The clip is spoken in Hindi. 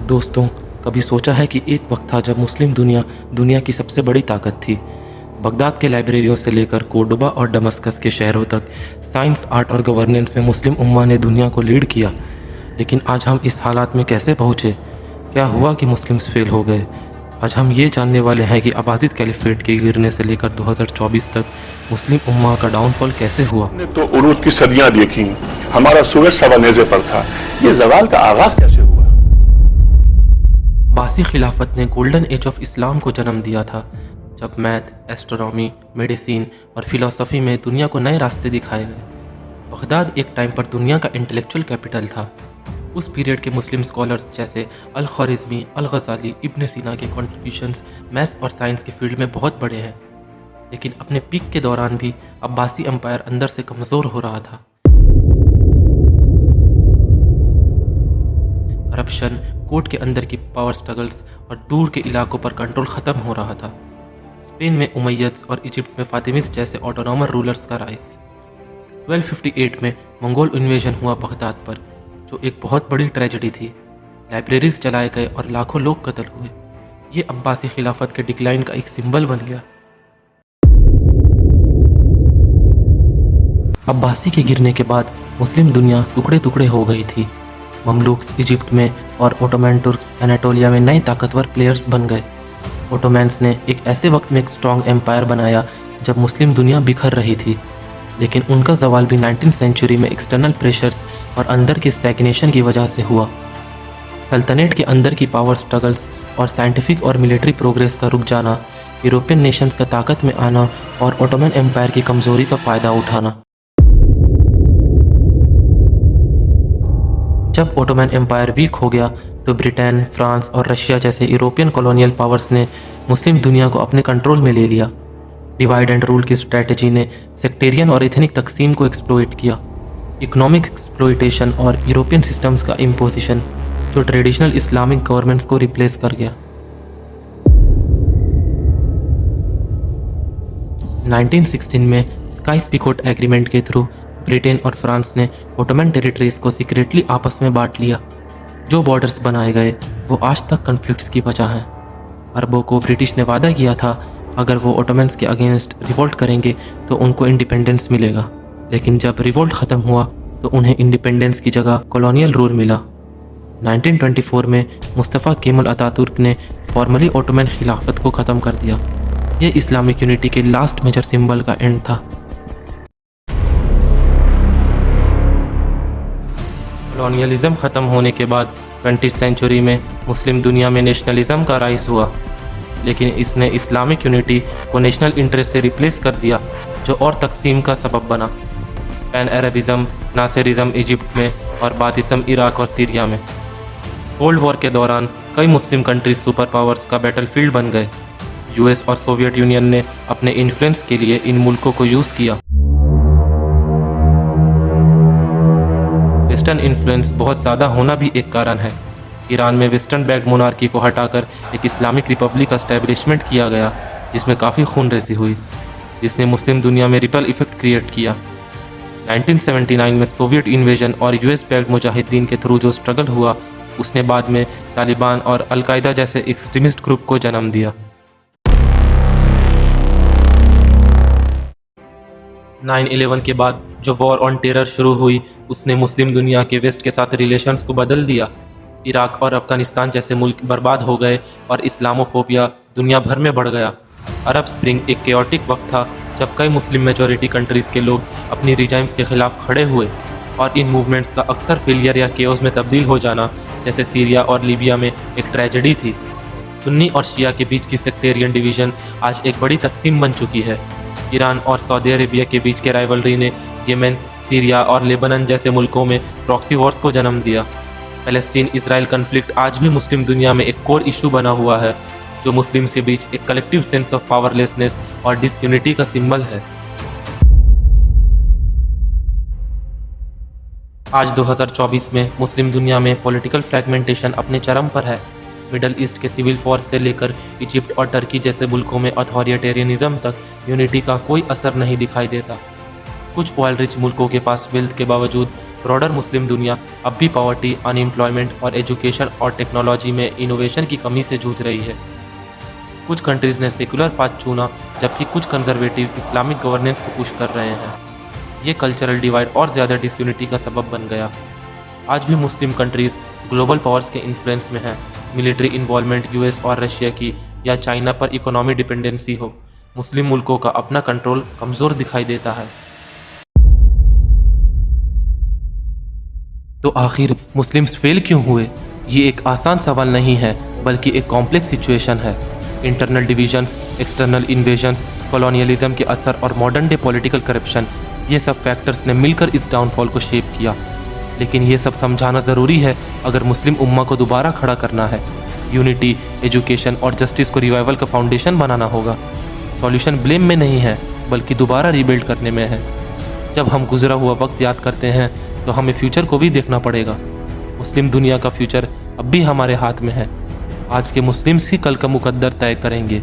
दोस्तों, कभी सोचा है कि एक वक्त था जब मुस्लिम दुनिया दुनिया की सबसे बड़ी ताकत थी। बगदाद के लाइब्रेरियों से लेकर कोर्डोबा और दमस्कस के शहरों तक साइंस, आर्ट और गवर्नेंस में मुस्लिम उम्मा ने दुनिया को लीड किया। लेकिन आज हम इस हालात में कैसे पहुँचे? क्या हुआ कि मुस्लिम्स फेल हो गए? आज हम ये जानने वाले हैं कि अबासिद कैलिफेट के गिरने से लेकर 2024 तक मुस्लिम उम्मा का डाउनफॉल कैसे हुआ। ने तो उरूज की सदियां देखी, हमारा सूरज सवा नेज़े पर था। ये जवाल का आगाज कैसे हुआ? अब्बासी खिलाफत ने गोल्डन एज ऑफ इस्लाम को जन्म दिया था, जब मैथ, एस्ट्रोनॉमी, मेडिसिन और फिलॉसफी में दुनिया को नए रास्ते दिखाए गए। बगदाद एक टाइम पर दुनिया का इंटेलेक्चुअल कैपिटल था। उस पीरियड के मुस्लिम स्कॉलर्स जैसे अल ख्वारिज़मी, अल गज़ाली, इब्न सीना के कॉन्ट्रीब्यूशंस मैथ्स और साइंस के फील्ड में बहुत बड़े हैं। लेकिन अपने पीक के दौरान भी अब्बासी एम्पायर अंदर से कमज़ोर हो रहा था। करप्शन, कोर्ट के अंदर की पावर स्ट्रगल्स और दूर के इलाकों पर कंट्रोल ख़त्म हो रहा था। स्पेन में उमैयद्स और इजिप्ट में फातिमिस जैसे ऑटोनॉमस रूलर्स का राइज। 1258 में मंगोल इन्वेजन हुआ बगदाद पर, जो एक बहुत बड़ी ट्रेजेडी थी। लाइब्रेरीज जलाए गए और लाखों लोग कत्ल हुए। ये अब्बासी खिलाफत के डिक्लाइन का एक सिंबल बन गया। अब्बासी के गिरने के बाद मुस्लिम दुनिया टुकड़े टुकड़े हो गई थी। ममलूक्स इजिप्ट में और ओटोमैन तुर्क्स एनाटोलिया में नए ताकतवर प्लेयर्स बन गए। ओटोमैन्स ने एक ऐसे वक्त में एक स्ट्रॉन्ग एम्पायर बनाया जब मुस्लिम दुनिया बिखर रही थी। लेकिन उनका जवाल भी 19वीं सेंचुरी में एक्सटर्नल प्रेशर्स और अंदर के स्टैग्नेशन की वजह से हुआ। सल्तनत के अंदर की पावर स्ट्रगल्स और साइंटिफिक और मिलिट्री प्रोग्रेस का रुक जाना, यूरोपियन नेशंस का ताकत में आना और ओटोमन एम्पायर की कमजोरी का फ़ायदा उठाना। जब ओटोमन एम्पायर वीक हो गया तो ब्रिटेन, फ्रांस और रशिया जैसे यूरोपियन कॉलोनियल पावर्स ने मुस्लिम दुनिया को अपने कंट्रोल में ले लिया। डिवाइड एंड रूल की स्ट्रैटेजी ने सेक्टेरियन और एथनिक तकसीम को एक्सप्लॉइट किया। इकोनॉमिक एक्सप्लॉइटेशन और यूरोपियन सिस्टम्स का इम्पोजिशन, जो ट्रेडिशनल इस्लामिक गवर्नमेंट्स को रिप्लेस कर गया। 1916 में स्काई-पिकोट एग्रीमेंट के थ्रू ब्रिटेन और फ्रांस ने ओटोमन टेरिटरीज को सीक्रेटली आपस में बांट लिया। जो बॉर्डर्स बनाए गए वो आज तक कन्फ्लिक्ट्स की वजह हैं। अरबों को ब्रिटिश ने वादा किया था अगर वो ओटोमन्स के अगेंस्ट रिवोल्ट करेंगे तो उनको इंडिपेंडेंस मिलेगा। लेकिन जब रिवोल्ट ख़त्म हुआ तो उन्हें इंडिपेंडेंस की जगह कॉलोनियल रूल मिला। 1924 में मुस्तफ़ा केमल अतातुर्क ने फॉर्मली ओटोमन खिलाफत को ख़त्म कर दिया। ये इस्लामिक यूनिटी के लास्ट मेजर सिंबल का एंड था। कॉलोनियलिज्म ख़त्म होने के बाद 20वीं सेंचुरी में मुस्लिम दुनिया में नेशनलिज्म का राइज हुआ, लेकिन इसने इस्लामिक यूनिटी को नेशनल इंटरेस्ट से रिप्लेस कर दिया, जो और तकसीम का सबब बना। पैन अरबिज़म, नासिरिज़म इजिप्ट में और बातिज़म इराक और सीरिया में। कोल्ड वॉर के दौरान कई मुस्लिम कंट्रीज सुपर पावर्स का बैटलफील्ड बन गए। यूएस और सोवियत यूनियन ने अपने इन्फ्लुएंस के लिए इन मुल्कों को यूज़ किया। वेस्टर्न इन्फ्लुएंस बहुत ज़्यादा होना भी एक कारण है। ईरान में वेस्टर्न बैक्ड मोनार्की को हटाकर एक इस्लामिक रिपब्लिक का एस्टेब्लिशमेंट किया गया, जिसमें काफ़ी खून रेजी हुई, जिसने मुस्लिम दुनिया में रिपल इफेक्ट क्रिएट किया। 1979 में सोवियत इन्वेजन और यूएस बैक्ड मुजाहिदीन के थ्रू जो स्ट्रगल हुआ, उसने बाद में तालिबान और अल-कायदा जैसे एक्सट्रीमिस्ट ग्रुप को जन्म दिया। 9/11 के बाद जो वॉर ऑन टेरर शुरू हुई, उसने मुस्लिम दुनिया के वेस्ट के साथ रिलेशंस को बदल दिया। इराक और अफगानिस्तान जैसे मुल्क बर्बाद हो गए और इस्लामोफोबिया दुनिया भर में बढ़ गया। अरब स्प्रिंग एक केओटिक वक्त था जब कई मुस्लिम मेजॉरिटी कंट्रीज़ के लोग अपनी रिजाइम्स के खिलाफ खड़े हुए, और इन मूवमेंट्स का अक्सर फेलियर या केओस में तब्दील हो जाना, जैसे सीरिया और लीबिया में, एक ट्रेजेडी थी। सुन्नी और शिया के बीच की सेक्टेरियन डिवीज़न आज एक बड़ी तकसीम बन चुकी है। ईरान और सऊदी अरेबिया के बीच के राइवलरी ने येमेन, सीरिया और लेबनान जैसे मुल्कों में प्रॉक्सी वॉर्स को जन्म दिया। पैलेस्टीन इसराइल कन्फ्लिक्ट आज भी मुस्लिम दुनिया में एक कोर इशू बना हुआ है, जो मुस्लिम्स के बीच एक कलेक्टिव सेंस ऑफ पावरलेसनेस और डिसयूनिटी का सिंबल है। आज 2024 में मुस्लिम दुनिया में पॉलिटिकल फ्रैगमेंटेशन अपने चरम पर है। मिडल ईस्ट के सिविल वॉर से लेकर इजिप्ट और टर्की जैसे मुल्कों में अथॉरिटेरियनिज्म तक यूनिटी का कोई असर नहीं दिखाई देता। कुछ ऑयल रिच मुल्कों के पास वेल्थ के बावजूद ब्रॉडर मुस्लिम दुनिया अब भी पॉवर्टी, अनएम्प्लॉयमेंट और एजुकेशन और टेक्नोलॉजी में इनोवेशन की कमी से जूझ रही है। कुछ कंट्रीज़ ने सेकुलर पाथ चुना, जबकि कुछ कंजर्वेटिव इस्लामिक गवर्नेंस को पुश कर रहे हैं। ये कल्चरल डिवाइड और ज़्यादा डिसयूनिटी का सबब बन गया। आज भी मुस्लिम कंट्रीज़ ग्लोबल पावर्स के इन्फ्लुएंस में हैं। मिलिट्री इन्वॉल्वमेंट यूएस और रशिया की या चाइना पर इकोनॉमी डिपेंडेंसी हो, मुस्लिम मुल्कों का अपना कंट्रोल कमज़ोर दिखाई देता है। तो आखिर मुस्लिम्स फेल क्यों हुए? ये एक आसान सवाल नहीं है, बल्कि एक कॉम्प्लेक्स सिचुएशन है। Internal divisions, external invasions, colonialism के असर और मॉडर्न डे पॉलिटिकल करप्शन, ये सब फैक्टर्स ने मिलकर इस डाउनफॉल को शेप किया। लेकिन ये सब समझाना ज़रूरी है अगर मुस्लिम उम्मा को दोबारा खड़ा करना है। यूनिटी, एजुकेशन और जस्टिस को रिवाइवल का फाउंडेशन बनाना होगा। सॉल्यूशन ब्लेम में नहीं है, बल्कि दोबारा रीबिल्ड करने में है। जब हम गुजरा हुआ वक्त याद करते हैं तो हमें फ्यूचर को भी देखना पड़ेगा। मुस्लिम दुनिया का फ्यूचर अब भी हमारे हाथ में है। आज के मुस्लिम्स ही कल का मुकद्दर तय करेंगे।